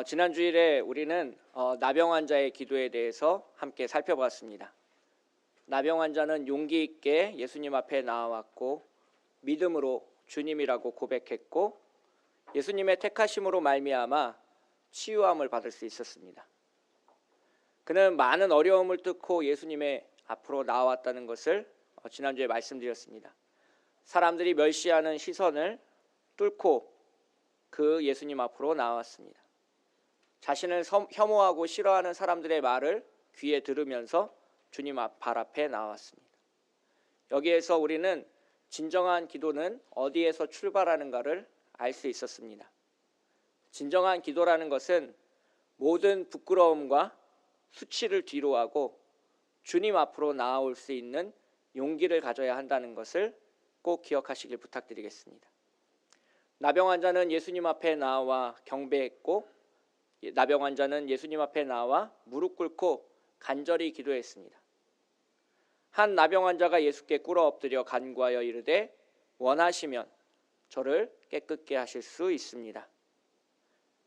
지난 주일에 우리는 나병 환자의 기도에 대해서 함께 살펴봤습니다. 나병 환자는 용기 있게 예수님 앞에 나아왔고 믿음으로 주님이라고 고백했고 예수님의 택하심으로 말미암아 치유함을 받을 수 있었습니다. 그는 많은 어려움을 뚫고 예수님의 앞으로 나아왔다는 것을 지난주에 말씀드렸습니다. 사람들이 멸시하는 시선을 뚫고 그 예수님 앞으로 나왔습니다. 자신을 혐오하고 싫어하는 사람들의 말을 귀에 들으면서 주님 발 앞에 나왔습니다. 여기에서 우리는 진정한 기도는 어디에서 출발하는가를 알 수 있었습니다. 진정한 기도라는 것은 모든 부끄러움과 수치를 뒤로하고 주님 앞으로 나아올 수 있는 용기를 가져야 한다는 것을 꼭 기억하시길 부탁드리겠습니다. 나병 환자는 예수님 앞에 나와 경배했고 나병 환자는 예수님 앞에 나와 무릎 꿇고 간절히 기도했습니다. 한 나병 환자가 예수께 꿇어 엎드려 간구하여 이르되 원하시면 저를 깨끗게 하실 수 있습니다.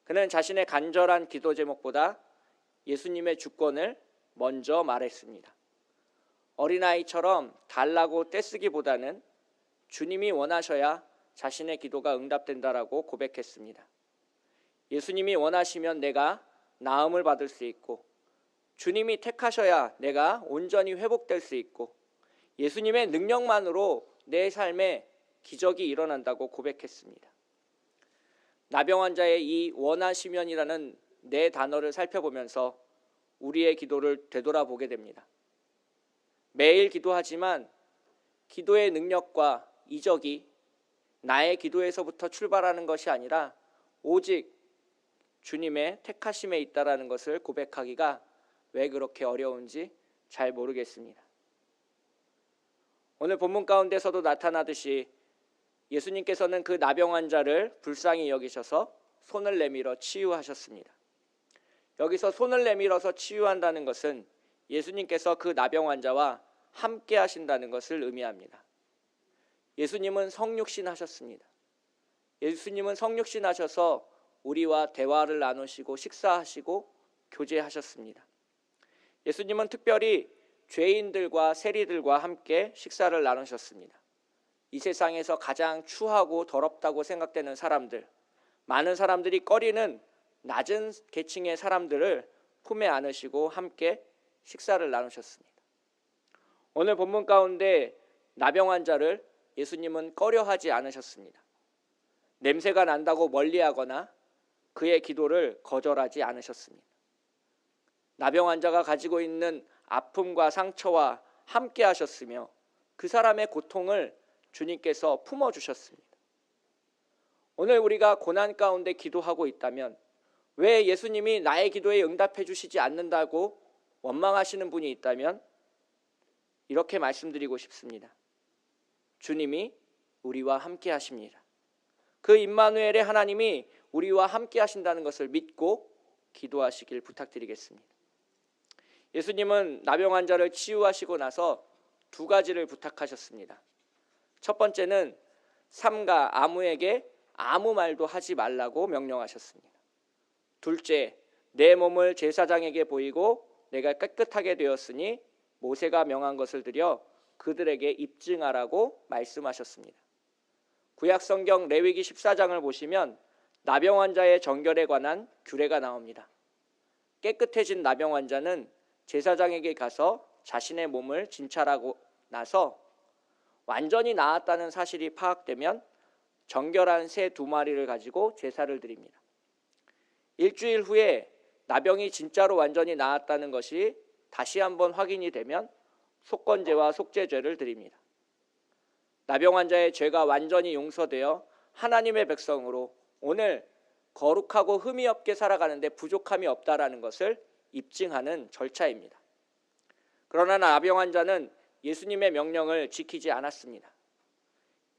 그는 자신의 간절한 기도 제목보다 예수님의 주권을 먼저 말했습니다. 어린아이처럼 달라고 떼쓰기보다는 주님이 원하셔야 자신의 기도가 응답된다라고 고백했습니다. 예수님이 원하시면 내가 나음을 받을 수 있고 주님이 택하셔야 내가 온전히 회복될 수 있고 예수님의 능력만으로 내 삶에 기적이 일어난다고 고백했습니다. 나병 환자의 이 원하시면이라는 네 단어를 살펴보면서 우리의 기도를 되돌아보게 됩니다. 매일 기도하지만 기도의 능력과 이적이 나의 기도에서부터 출발하는 것이 아니라 오직 주님의 택하심에 있다라는 것을 고백하기가 왜 그렇게 어려운지 잘 모르겠습니다. 오늘 본문 가운데서도 나타나듯이 예수님께서는 그 나병 환자를 불쌍히 여기셔서 손을 내밀어 치유하셨습니다. 여기서 손을 내밀어서 치유한다는 것은 예수님께서 그 나병 환자와 함께 하신다는 것을 의미합니다. 예수님은 성육신 하셨습니다. 예수님은 성육신 하셔서 우리와 대화를 나누시고 식사하시고 교제하셨습니다. 예수님은 특별히 죄인들과 세리들과 함께 식사를 나누셨습니다. 이 세상에서 가장 추하고 더럽다고 생각되는 사람들, 많은 사람들이 꺼리는 낮은 계층의 사람들을 품에 안으시고 함께 식사를 나누셨습니다. 오늘 본문 가운데 나병 환자를 예수님은 꺼려하지 않으셨습니다. 냄새가 난다고 멀리하거나 그의 기도를 거절하지 않으셨습니다. 나병 환자가 가지고 있는 아픔과 상처와 함께 하셨으며 그 사람의 고통을 주님께서 품어주셨습니다. 오늘 우리가 고난 가운데 기도하고 있다면 왜 예수님이 나의 기도에 응답해 주시지 않는다고 원망하시는 분이 있다면 이렇게 말씀드리고 싶습니다. 주님이 우리와 함께 하십니다. 그 임마누엘의 하나님이 우리와 함께 하신다는 것을 믿고 기도하시길 부탁드리겠습니다. 예수님은 나병 환자를 치유하시고 나서 두 가지를 부탁하셨습니다. 첫 번째는 삼가 아무에게 아무 말도 하지 말라고 명령하셨습니다. 둘째, 내 몸을 제사장에게 보이고 내가 깨끗하게 되었으니 모세가 명한 것을 드려 그들에게 입증하라고 말씀하셨습니다. 구약성경 레위기 14장을 보시면 나병 환자의 정결에 관한 규례가 나옵니다. 깨끗해진 나병 환자는 제사장에게 가서 자신의 몸을 진찰하고 나서 완전히 나았다는 사실이 파악되면 정결한 새 2마리를 가지고 제사를 드립니다. 일주일 후에 나병이 진짜로 완전히 나았다는 것이 다시 한번 확인이 되면 속건제와 속죄죄를 드립니다. 나병 환자의 죄가 완전히 용서되어 하나님의 백성으로 오늘 거룩하고 흠이 없게 살아가는데 부족함이 없다라는 것을 입증하는 절차입니다. 그러나 나병 환자는 예수님의 명령을 지키지 않았습니다.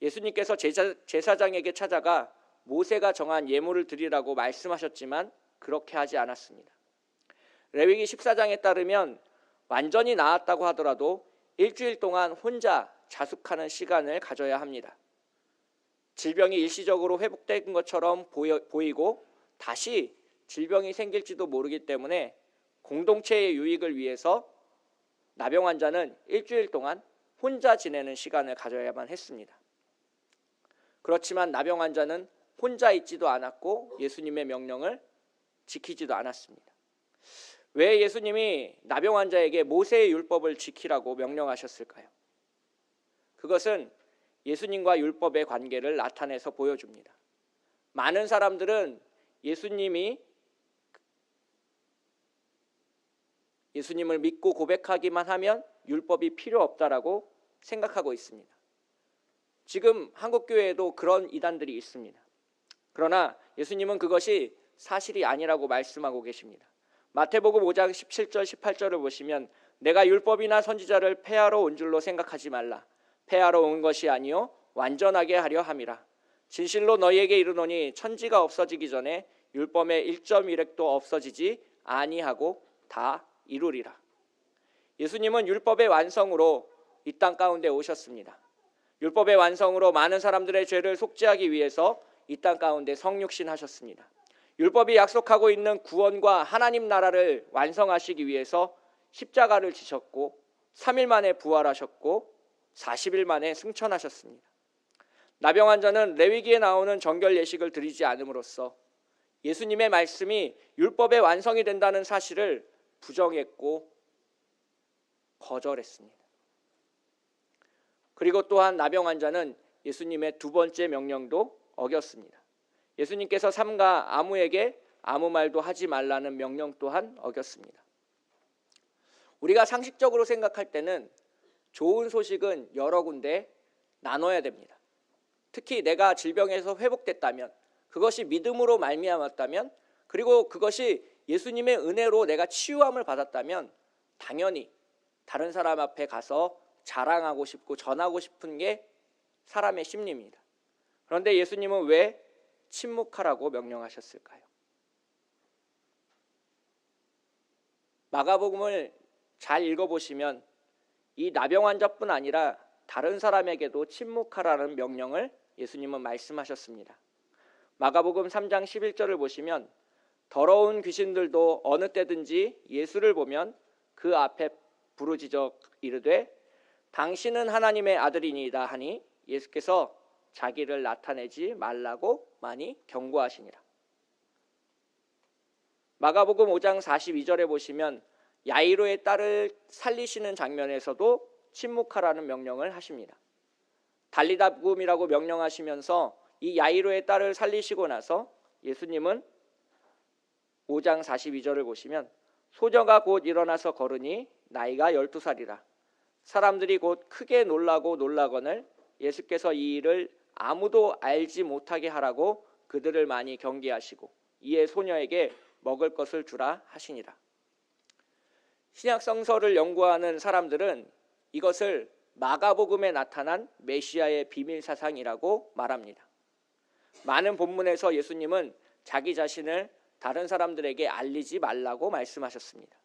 예수님께서 제사장에게 찾아가 모세가 정한 예물을 드리라고 말씀하셨지만 그렇게 하지 않았습니다. 레위기 14장에 따르면 완전히 나았다고 하더라도 일주일 동안 혼자 자숙하는 시간을 가져야 합니다. 질병이 일시적으로 회복된 것처럼 보이고 다시 질병이 생길지도 모르기 때문에 공동체의 유익을 위해서 나병 환자는 일주일 동안 혼자 지내는 시간을 가져야만 했습니다. 그렇지만 나병 환자는 혼자 있지도 않았고 예수님의 명령을 지키지도 않았습니다. 왜 예수님이 나병 환자에게 모세의 율법을 지키라고 명령하셨을까요? 그것은 예수님과 율법의 관계를 나타내서 보여줍니다. 많은 사람들은 예수님을 믿고 고백하기만 하면 율법이 필요 없다라고 생각하고 있습니다. 지금 한국교회에도 그런 이단들이 있습니다. 그러나 예수님은 그것이 사실이 아니라고 말씀하고 계십니다. 마태복음 5장 17절 18절을 보시면 내가 율법이나 선지자를 폐하러 온 줄로 생각하지 말라. 폐하러 온 것이 아니요 완전하게 하려 함이라. 진실로 너희에게 이르노니 천지가 없어지기 전에 율법의 1.1획도 없어지지 아니하고 다 이루리라. 예수님은 율법의 완성으로 이 땅 가운데 오셨습니다. 율법의 완성으로 많은 사람들의 죄를 속죄하기 위해서 이 땅 가운데 성육신하셨습니다. 율법이 약속하고 있는 구원과 하나님 나라를 완성하시기 위해서 십자가를 지셨고 3일 만에 부활하셨고 40일 만에 승천하셨습니다. 나병 환자는 레위기에 나오는 정결 예식을 드리지 않음으로써 예수님의 말씀이 율법의 완성이 된다는 사실을 부정했고 거절했습니다. 그리고 또한 나병 환자는 예수님의 두 번째 명령도 어겼습니다. 예수님께서 삼가 아무에게 아무 말도 하지 말라는 명령 또한 어겼습니다. 우리가 상식적으로 생각할 때는 좋은 소식은 여러 군데 나눠야 됩니다. 특히 내가 질병에서 회복됐다면, 그것이 믿음으로 말미암았다면, 그리고 그것이 예수님의 은혜로 내가 치유함을 받았다면 당연히 다른 사람 앞에 가서 자랑하고 싶고 전하고 싶은 게 사람의 심리입니다. 그런데 예수님은 왜 침묵하라고 명령하셨을까요? 마가복음을 잘 읽어보시면 이 나병 환자뿐 아니라 다른 사람에게도 침묵하라는 명령을 예수님은 말씀하셨습니다. 마가복음 3장 11절을 보시면 더러운 귀신들도 어느 때든지 예수를 보면 그 앞에 부르짖어 이르되 당신은 하나님의 아들이니이다 하니 예수께서 자기를 나타내지 말라고 많이 경고하시니라. 마가복음 5장 42절에 보시면 야이로의 딸을 살리시는 장면에서도 침묵하라는 명령을 하십니다. 달리다 붐이라고 명령하시면서 이 야이로의 딸을 살리시고 나서 예수님은 5장 42절을 보시면 소녀가 곧 일어나서 걸으니 나이가 12살이라. 사람들이 곧 크게 놀라고 놀라거늘 예수께서 이 일을 아무도 알지 못하게 하라고 그들을 많이 경계하시고 이에 소녀에게 먹을 것을 주라 하시니라. 신약성서를 연구하는 사람들은 이것을 마가복음에 나타난 메시아의 비밀 사상이라고 말합니다. 많은 본문에서 예수님은 자기 자신을 다른 사람들에게 알리지 말라고 말씀하셨습니다.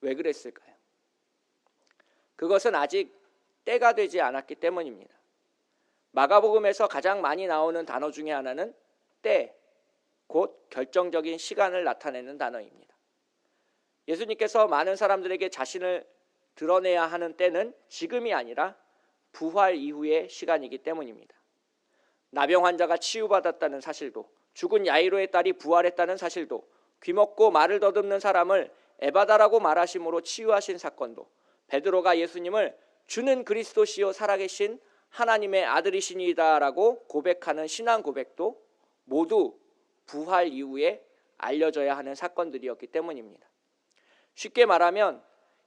왜 그랬을까요? 그것은 아직 때가 되지 않았기 때문입니다. 마가복음에서 가장 많이 나오는 단어 중에 하나는 때, 곧 결정적인 시간을 나타내는 단어입니다. 예수님께서 많은 사람들에게 자신을 드러내야 하는 때는 지금이 아니라 부활 이후의 시간이기 때문입니다. 나병 환자가 치유받았다는 사실도, 죽은 야이로의 딸이 부활했다는 사실도, 귀먹고 말을 더듬는 사람을 에바다라고 말하심으로 치유하신 사건도, 베드로가 예수님을 주는 그리스도시요 살아계신 하나님의 아들이시니이다라고 고백하는 신앙 고백도 모두 부활 이후에 알려져야 하는 사건들이었기 때문입니다. 쉽게 말하면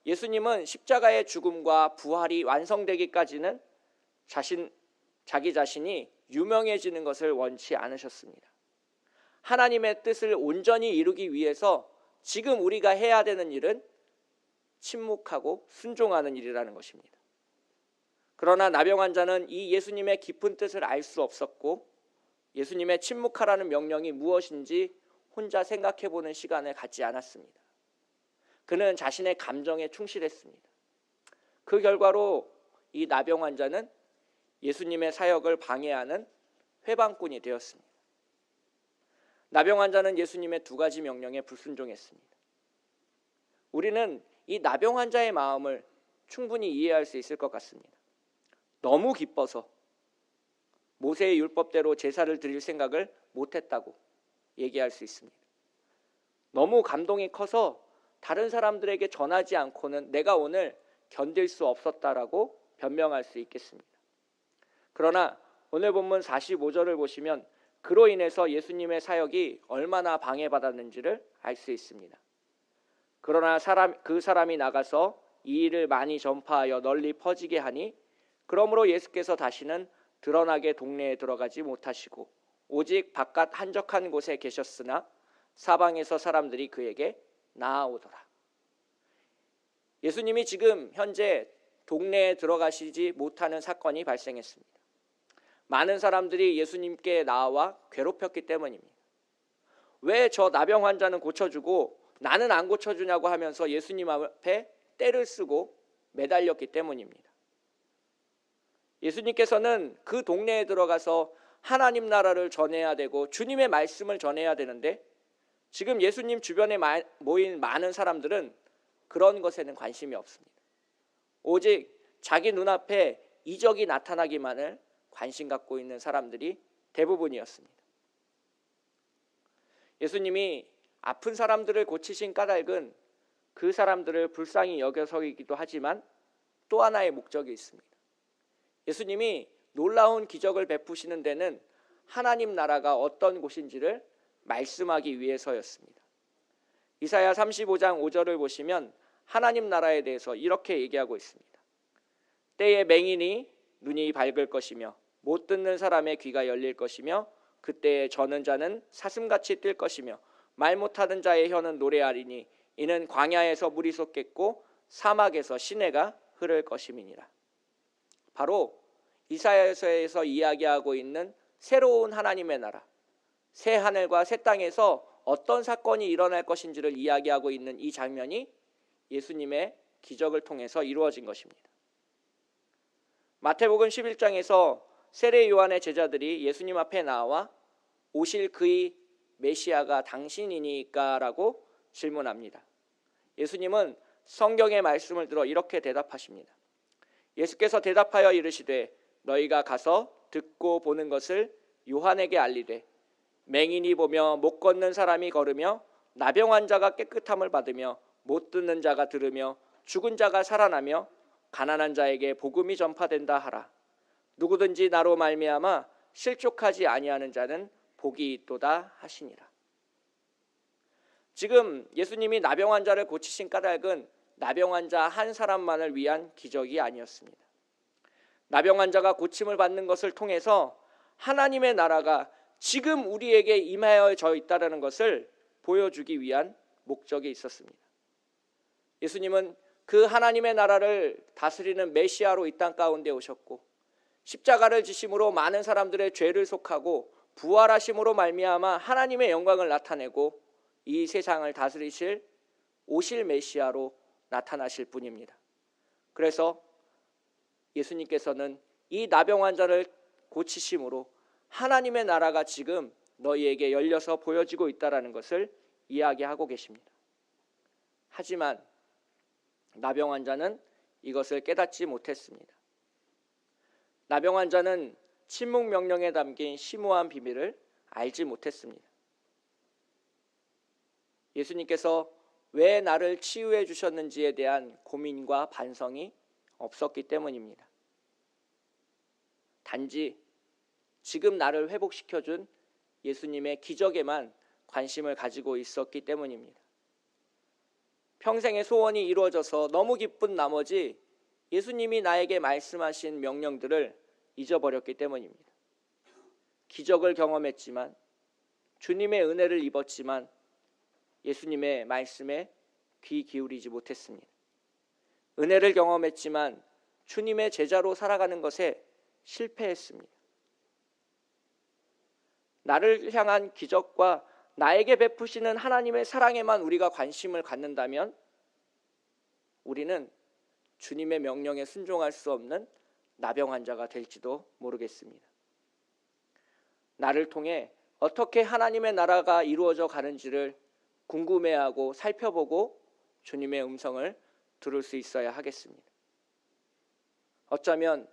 예수님은 십자가의 죽음과 부활이 완성되기까지는 자기 자신이 유명해지는 것을 원치 않으셨습니다. 하나님의 뜻을 온전히 이루기 위해서 지금 우리가 해야 되는 일은 침묵하고 순종하는 일이라는 것입니다. 그러나 나병 환자는 이 예수님의 깊은 뜻을 알 수 없었고 예수님의 침묵하라는 명령이 무엇인지 혼자 생각해보는 시간을 갖지 않았습니다. 그는 자신의 감정에 충실했습니다. 그 결과로 이 나병 환자는 예수님의 사역을 방해하는 회방꾼이 되었습니다. 나병 환자는 예수님의 두 가지 명령에 불순종했습니다. 우리는 이 나병 환자의 마음을 충분히 이해할 수 있을 것 같습니다. 너무 기뻐서 모세의 율법대로 제사를 드릴 생각을 못했다고 얘기할 수 있습니다. 너무 감동이 커서 다른 사람들에게 전하지 않고는 내가 오늘 견딜 수 없었다라고 변명할 수 있겠습니다. 그러나 오늘 본문 45절을 보시면 그로 인해서 예수님의 사역이 얼마나 방해받았는지를 알 수 있습니다. 그러나 그 사람이 나가서 이 일을 많이 전파하여 널리 퍼지게 하니 그러므로 예수께서 다시는 드러나게 동네에 들어가지 못하시고 오직 바깥 한적한 곳에 계셨으나 사방에서 사람들이 그에게 나아오더라. 예수님이 지금 현재 동네에 들어가시지 못하는 사건이 발생했습니다. 많은 사람들이 예수님께 나와 괴롭혔기 때문입니다. 왜 저 나병 환자는 고쳐주고 나는 안 고쳐주냐고 하면서 예수님 앞에 떼를 쓰고 매달렸기 때문입니다. 예수님께서는 그 동네에 들어가서 하나님 나라를 전해야 되고 주님의 말씀을 전해야 되는데 지금 예수님 주변에 모인 많은 사람들은 그런 것에는 관심이 없습니다. 오직 자기 눈앞에 이적이 나타나기만을 관심 갖고 있는 사람들이 대부분이었습니다. 예수님이 아픈 사람들을 고치신 까닭은 그 사람들을 불쌍히 여겨서이기도 하지만 또 하나의 목적이 있습니다. 예수님이 놀라운 기적을 베푸시는 데는 하나님 나라가 어떤 곳인지를 말씀하기 위해서였습니다. 이사야 35장 5절을 보시면 하나님 나라에 대해서 이렇게 얘기하고 있습니다. 때에 맹인이 눈이 밝을 것이며 못 듣는 사람의 귀가 열릴 것이며 그때에 저는 자는 사슴같이 뛸 것이며 말 못하는 자의 혀는 노래하리니 이는 광야에서 물이 솟겠고 사막에서 시내가 흐를 것임이니라. 바로 이사야서에서 이야기하고 있는 새로운 하나님의 나라, 새 하늘과 새 땅에서 어떤 사건이 일어날 것인지를 이야기하고 있는 이 장면이 예수님의 기적을 통해서 이루어진 것입니다. 마태복음 11장에서 세례 요한의 제자들이 예수님 앞에 나와 오실 그의 메시아가 당신이니까? 라고 질문합니다. 예수님은 성경의 말씀을 들어 이렇게 대답하십니다. 예수께서 대답하여 이르시되 너희가 가서 듣고 보는 것을 요한에게 알리되 맹인이 보며 못 걷는 사람이 걸으며 나병 환자가 깨끗함을 받으며 못 듣는 자가 들으며 죽은 자가 살아나며 가난한 자에게 복음이 전파된다 하라. 누구든지 나로 말미암아 실족하지 아니하는 자는 복이 있도다 하시니라. 지금 예수님이 나병 환자를 고치신 까닭은 나병 환자 한 사람만을 위한 기적이 아니었습니다. 나병 환자가 고침을 받는 것을 통해서 하나님의 나라가 지금 우리에게 임하여져 있다는 것을 보여주기 위한 목적이 있었습니다. 예수님은 그 하나님의 나라를 다스리는 메시아로 이 땅 가운데 오셨고 십자가를 지심으로 많은 사람들의 죄를 속하고 부활하심으로 말미암아 하나님의 영광을 나타내고 이 세상을 다스리실 오실 메시아로 나타나실 분입니다. 그래서 예수님께서는 이 나병 환자를 고치심으로 하나님의 나라가 지금 너희에게 열려서 보여지고 있다는 것을 이야기하고 계십니다. 하지만 나병 환자는 이것을 깨닫지 못했습니다. 나병 환자는 침묵 명령에 담긴 심오한 비밀을 알지 못했습니다. 예수님께서 왜 나를 치유해 주셨는지에 대한 고민과 반성이 없었기 때문입니다. 단지 지금 나를 회복시켜준 예수님의 기적에만 관심을 가지고 있었기 때문입니다. 평생의 소원이 이루어져서 너무 기쁜 나머지 예수님이 나에게 말씀하신 명령들을 잊어버렸기 때문입니다. 기적을 경험했지만 주님의 은혜를 입었지만 예수님의 말씀에 귀 기울이지 못했습니다. 은혜를 경험했지만 주님의 제자로 살아가는 것에 실패했습니다. 나를 향한 기적과 나에게 베푸시는 하나님의 사랑에만 우리가 관심을 갖는다면 우리는 주님의 명령에 순종할 수 없는 나병 환자가 될지도 모르겠습니다. 나를 통해 어떻게 하나님의 나라가 이루어져 가는지를 궁금해하고 살펴보고 주님의 음성을 들을 수 있어야 하겠습니다. 어쩌면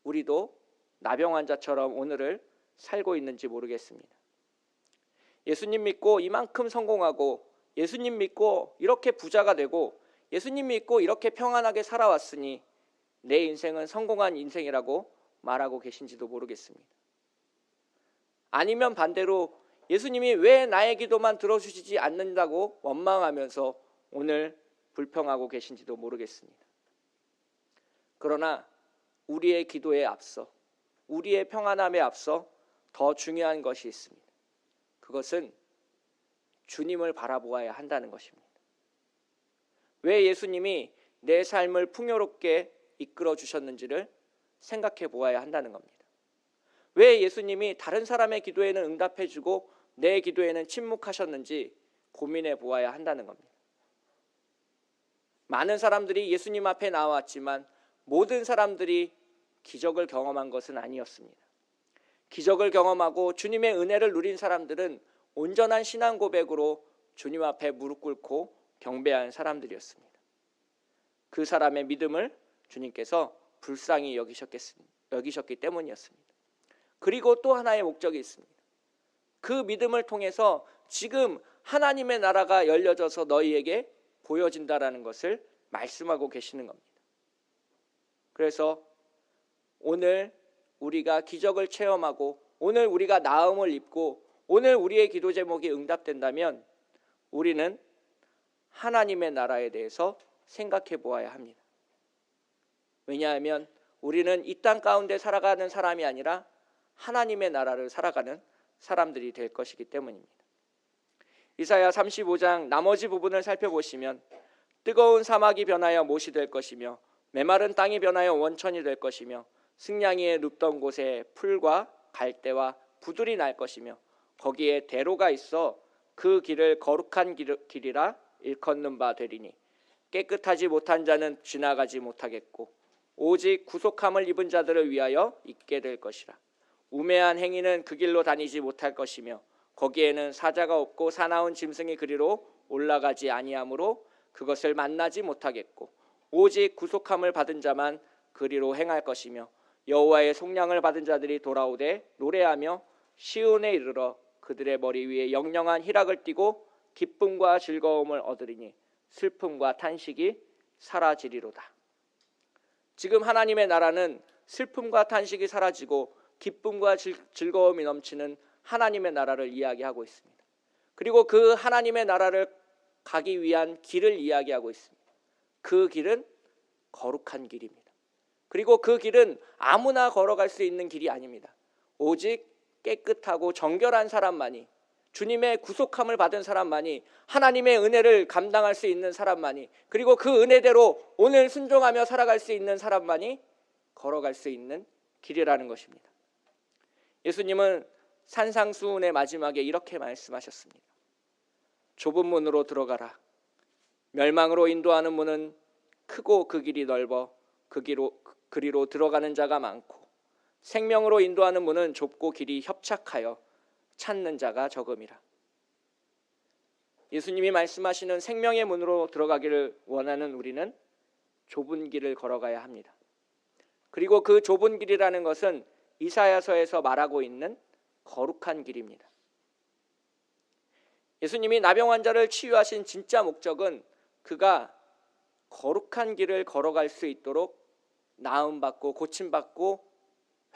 우리도 나병 환자처럼 오늘을 살고 있는지 모르겠습니다. 예수님 믿고 이만큼 성공하고, 예수님 믿고 이렇게 부자가 되고, 예수님 믿고 이렇게 평안하게 살아왔으니 내 인생은 성공한 인생이라고 말하고 계신지도 모르겠습니다. 아니면 반대로 예수님이 왜 나의 기도만 들어주시지 않는다고 원망하면서 오늘 불평하고 계신지도 모르겠습니다. 그러나 우리의 기도에 앞서, 우리의 평안함에 앞서 더 중요한 것이 있습니다. 그것은 주님을 바라보아야 한다는 것입니다. 왜 예수님이 내 삶을 풍요롭게 이끌어 주셨는지를 생각해 보아야 한다는 겁니다. 왜 예수님이 다른 사람의 기도에는 응답해 주고 내 기도에는 침묵하셨는지 고민해 보아야 한다는 겁니다. 많은 사람들이 예수님 앞에 나왔지만 모든 사람들이 기적을 경험한 것은 아니었습니다. 기적을 경험하고 주님의 은혜를 누린 사람들은 온전한 신앙 고백으로 주님 앞에 무릎 꿇고 경배한 사람들이었습니다. 그 사람의 믿음을 주님께서 불쌍히 여기셨기 때문이었습니다. 그리고 또 하나의 목적이 있습니다. 그 믿음을 통해서 지금 하나님의 나라가 열려져서 너희에게 보여진다라는 것을 말씀하고 계시는 겁니다. 그래서 오늘 우리가 기적을 체험하고, 오늘 우리가 나음을 입고, 오늘 우리의 기도 제목이 응답된다면 우리는 하나님의 나라에 대해서 생각해 보아야 합니다. 왜냐하면 우리는 이 땅 가운데 살아가는 사람이 아니라 하나님의 나라를 살아가는 사람들이 될 것이기 때문입니다. 이사야 35장 나머지 부분을 살펴보시면 뜨거운 사막이 변하여 못이 될 것이며 메마른 땅이 변하여 원천이 될 것이며 승냥이의 눕던 곳에 풀과 갈대와 부들이 날 것이며 거기에 대로가 있어 그 길을 거룩한 길이라 일컫는 바 되리니 깨끗하지 못한 자는 지나가지 못하겠고 오직 구속함을 입은 자들을 위하여 있게 될 것이라. 우매한 행위는 그 길로 다니지 못할 것이며 거기에는 사자가 없고 사나운 짐승이 그리로 올라가지 아니하므로 그것을 만나지 못하겠고 오직 구속함을 받은 자만 그리로 행할 것이며 여호와의 속량을 받은 자들이 돌아오되 노래하며 시온에 이르러 그들의 머리 위에 영영한 희락을 띠고 기쁨과 즐거움을 얻으리니 슬픔과 탄식이 사라지리로다. 지금 하나님의 나라는 슬픔과 탄식이 사라지고 기쁨과 즐거움이 넘치는 하나님의 나라를 이야기하고 있습니다. 그리고 그 하나님의 나라를 가기 위한 길을 이야기하고 있습니다. 그 길은 거룩한 길입니다. 그리고 그 길은 아무나 걸어갈 수 있는 길이 아닙니다. 오직 깨끗하고 정결한 사람만이, 주님의 구속함을 받은 사람만이, 하나님의 은혜를 감당할 수 있는 사람만이, 그리고 그 은혜대로 오늘 순종하며 살아갈 수 있는 사람만이 걸어갈 수 있는 길이라는 것입니다. 예수님은 산상수훈의 마지막에 이렇게 말씀하셨습니다. 좁은 문으로 들어가라. 멸망으로 인도하는 문은 크고 그 길이 넓어 그리로 들어가는 자가 많고 생명으로 인도하는 문은 좁고 길이 협착하여 찾는 자가 적음이라. 예수님이 말씀하시는 생명의 문으로 들어가기를 원하는 우리는 좁은 길을 걸어가야 합니다. 그리고 그 좁은 길이라는 것은 이사야서에서 말하고 있는 거룩한 길입니다. 예수님이 나병 환자를 치유하신 진짜 목적은 그가 거룩한 길을 걸어갈 수 있도록 나음받고 고침받고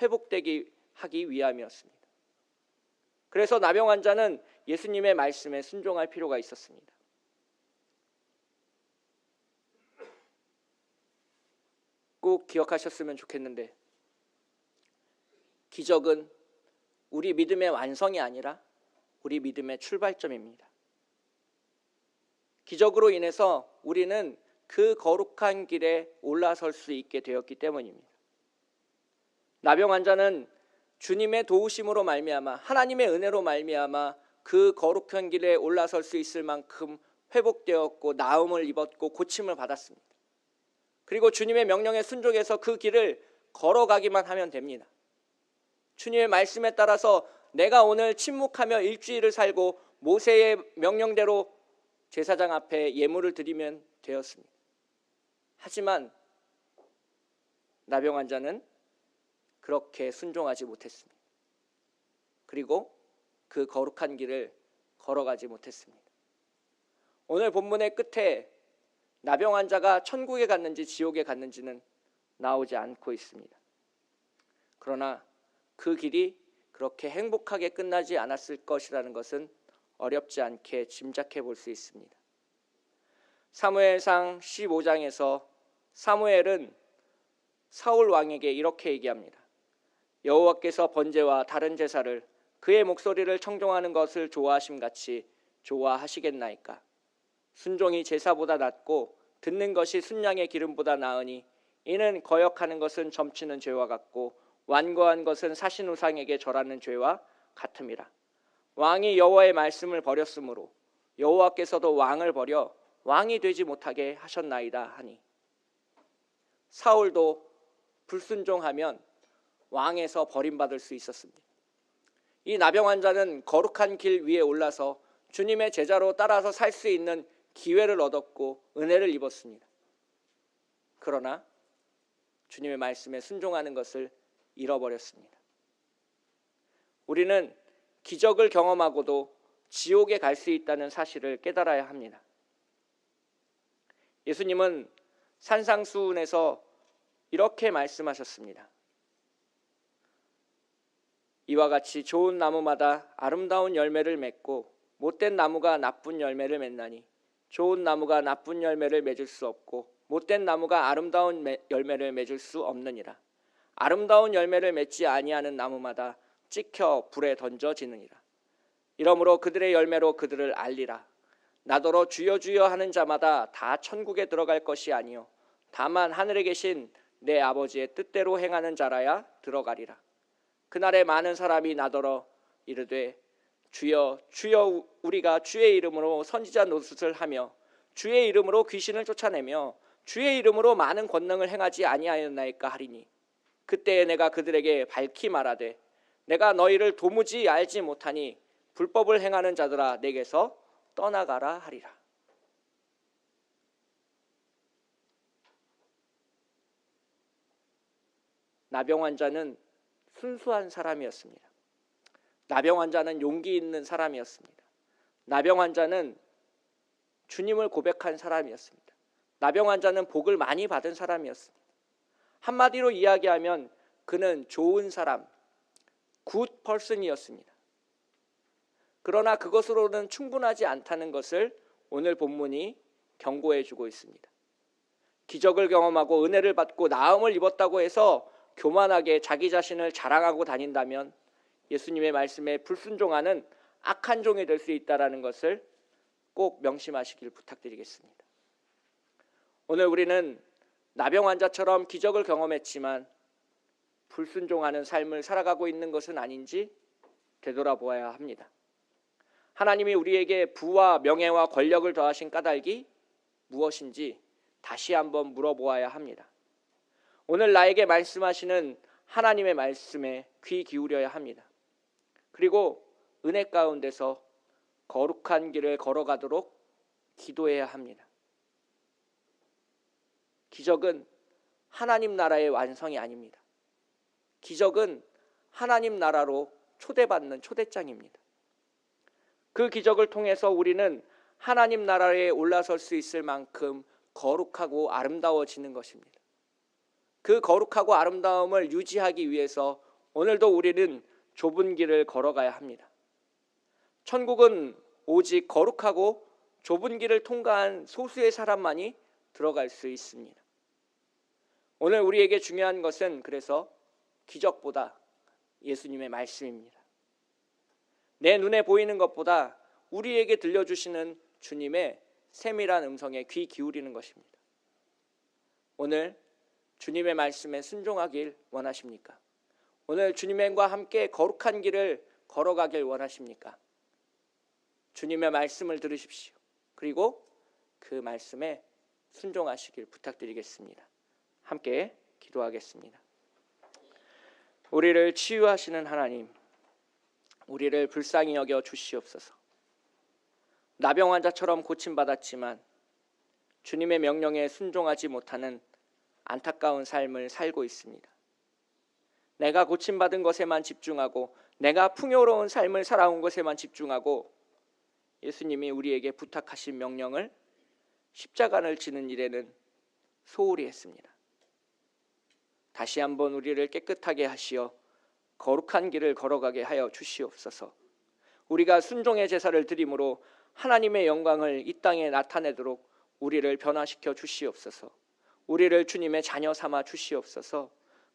회복되기 하기 위함이었습니다. 그래서 나병 환자는 예수님의 말씀에 순종할 필요가 있었습니다. 꼭 기억하셨으면 좋겠는데, 기적은 우리 믿음의 완성이 아니라 우리 믿음의 출발점입니다. 기적으로 인해서 우리는 그 거룩한 길에 올라설 수 있게 되었기 때문입니다. 나병 환자는 주님의 도우심으로 말미암아, 하나님의 은혜로 말미암아 그 거룩한 길에 올라설 수 있을 만큼 회복되었고 나음을 입었고 고침을 받았습니다. 그리고 주님의 명령에 순종해서 그 길을 걸어가기만 하면 됩니다. 주님의 말씀에 따라서 내가 오늘 침묵하며 일주일을 살고 모세의 명령대로 제사장 앞에 예물을 드리면 되었습니다. 하지만 나병 환자는 그렇게 순종하지 못했습니다. 그리고 그 거룩한 길을 걸어가지 못했습니다. 오늘 본문의 끝에 나병 환자가 천국에 갔는지 지옥에 갔는지는 나오지 않고 있습니다. 그러나 그 길이 그렇게 행복하게 끝나지 않았을 것이라는 것은 어렵지 않게 짐작해 볼 수 있습니다. 사무엘상 15장에서 사무엘은 사울 왕에게 이렇게 얘기합니다. 여호와께서 번제와 다른 제사를 그의 목소리를 청종하는 것을 좋아하심같이 좋아하시겠나이까. 순종이 제사보다 낫고 듣는 것이 순양의 기름보다 나으니 이는 거역하는 것은 점치는 죄와 같고 완고한 것은 사신 우상에게 절하는 죄와 같음이라. 왕이 여호와의 말씀을 버렸으므로 여호와께서도 왕을 버려 왕이 되지 못하게 하셨나이다 하니, 사울도 불순종하면 왕에서 버림받을 수 있었습니다. 이 나병 환자는 거룩한 길 위에 올라서 주님의 제자로 따라서 살 수 있는 기회를 얻었고 은혜를 입었습니다. 그러나 주님의 말씀에 순종하는 것을 잃어버렸습니다. 우리는 기적을 경험하고도 지옥에 갈 수 있다는 사실을 깨달아야 합니다. 예수님은 산상수훈에서 이렇게 말씀하셨습니다. 이와 같이 좋은 나무마다 아름다운 열매를 맺고 못된 나무가 나쁜 열매를 맺나니 좋은 나무가 나쁜 열매를 맺을 수 없고 못된 나무가 아름다운 열매를 맺을 수 없느니라. 아름다운 열매를 맺지 아니하는 나무마다 찍혀 불에 던져지느니라. 이러므로 그들의 열매로 그들을 알리라. 나더러 주여 주여 하는 자마다 다 천국에 들어갈 것이 아니요 다만 하늘에 계신 내 아버지의 뜻대로 행하는 자라야 들어가리라. 그날에 많은 사람이 나더러 이르되 주여 주여 우리가 주의 이름으로 선지자 노릇을 하며 주의 이름으로 귀신을 쫓아내며 주의 이름으로 많은 권능을 행하지 아니하였나이까 하리니, 그때에 내가 그들에게 밝히 말하되 내가 너희를 도무지 알지 못하니 불법을 행하는 자들아 내게서 떠나가라 하리라. 나병 환자는 순수한 사람이었습니다. 나병 환자는 용기 있는 사람이었습니다. 나병 환자는 주님을 고백한 사람이었습니다. 나병 환자는 복을 많이 받은 사람이었습니다. 한마디로 이야기하면 그는 좋은 사람, 굿 퍼슨이었습니다. 그러나 그것으로는 충분하지 않다는 것을 오늘 본문이 경고해 주고 있습니다. 기적을 경험하고 은혜를 받고 나음을 입었다고 해서 교만하게 자기 자신을 자랑하고 다닌다면 예수님의 말씀에 불순종하는 악한 종이 될 수 있다는 것을 꼭 명심하시길 부탁드리겠습니다. 오늘 우리는 나병 환자처럼 기적을 경험했지만 불순종하는 삶을 살아가고 있는 것은 아닌지 되돌아보아야 합니다. 하나님이 우리에게 부와 명예와 권력을 더하신 까닭이 무엇인지 다시 한번 물어보아야 합니다. 오늘 나에게 말씀하시는 하나님의 말씀에 귀 기울여야 합니다. 그리고 은혜 가운데서 거룩한 길을 걸어가도록 기도해야 합니다. 기적은 하나님 나라의 완성이 아닙니다. 기적은 하나님 나라로 초대받는 초대장입니다. 그 기적을 통해서 우리는 하나님 나라에 올라설 수 있을 만큼 거룩하고 아름다워지는 것입니다. 그 거룩하고 아름다움을 유지하기 위해서 오늘도 우리는 좁은 길을 걸어가야 합니다. 천국은 오직 거룩하고 좁은 길을 통과한 소수의 사람만이 들어갈 수 있습니다. 오늘 우리에게 중요한 것은 그래서 기적보다 예수님의 말씀입니다. 내 눈에 보이는 것보다 우리에게 들려주시는 주님의 세밀한 음성에 귀 기울이는 것입니다. 오늘 주님의 말씀에 순종하길 원하십니까? 오늘 주님과 함께 거룩한 길을 걸어가길 원하십니까? 주님의 말씀을 들으십시오. 그리고 그 말씀에 순종하시길 부탁드리겠습니다. 함께 기도하겠습니다. 우리를 치유하시는 하나님, 우리를 불쌍히 여겨 주시옵소서. 나병 환자처럼 고침받았지만 주님의 명령에 순종하지 못하는 안타까운 삶을 살고 있습니다. 내가 고침받은 것에만 집중하고 내가 풍요로운 삶을 살아온 것에만 집중하고 예수님이 우리에게 부탁하신 명령을 십자가를 지는 일에는 소홀히 했습니다. 다시 한번 우리를 깨끗하게 하시어 거룩한 길을 걸어가게 하여 주시옵소서. 우리가 순종의 제사를 드림으로 하나님의 영광을 이 땅에 나타내도록 우리를 변화시켜 주시옵소서. 우리를 주님의 자녀 삼아 주시옵소서.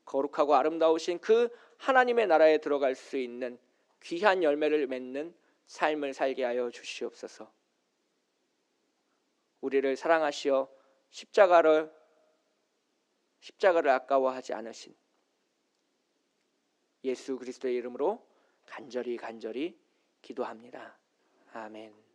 거룩하고 아름다우신 그 하나님의 나라에 들어갈 수 있는 귀한 열매를 맺는 삶을 살게 하여 주시옵소서. 우리를 사랑하시어 십자가를 아까워하지 않으신 예수 그리스도의 이름으로 간절히 기도합니다. 아멘.